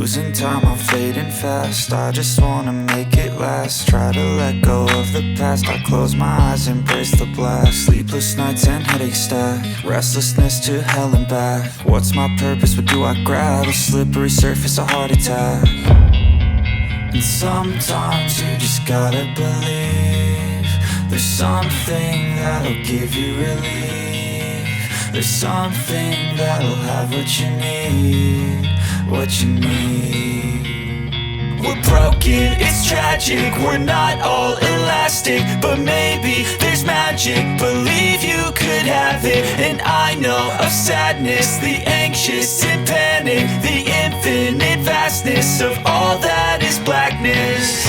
losing time, I'm fading fast. I just wanna make it last. Try to let go of the past. I close my eyes, embrace the blast. Sleepless nights and headaches stack. Restlessness to hell and back. What's my purpose? What do I grab? A slippery surface, a heart attack. And sometimes you just gotta believe there's something that'll give you relief. There's something that'll have what you need, what you need. We're broken, it's tragic, we're not all elastic, but maybe there's magic, believe you could have it. And I know of sadness, the anxious and panic, the infinite vastness of all that is blackness.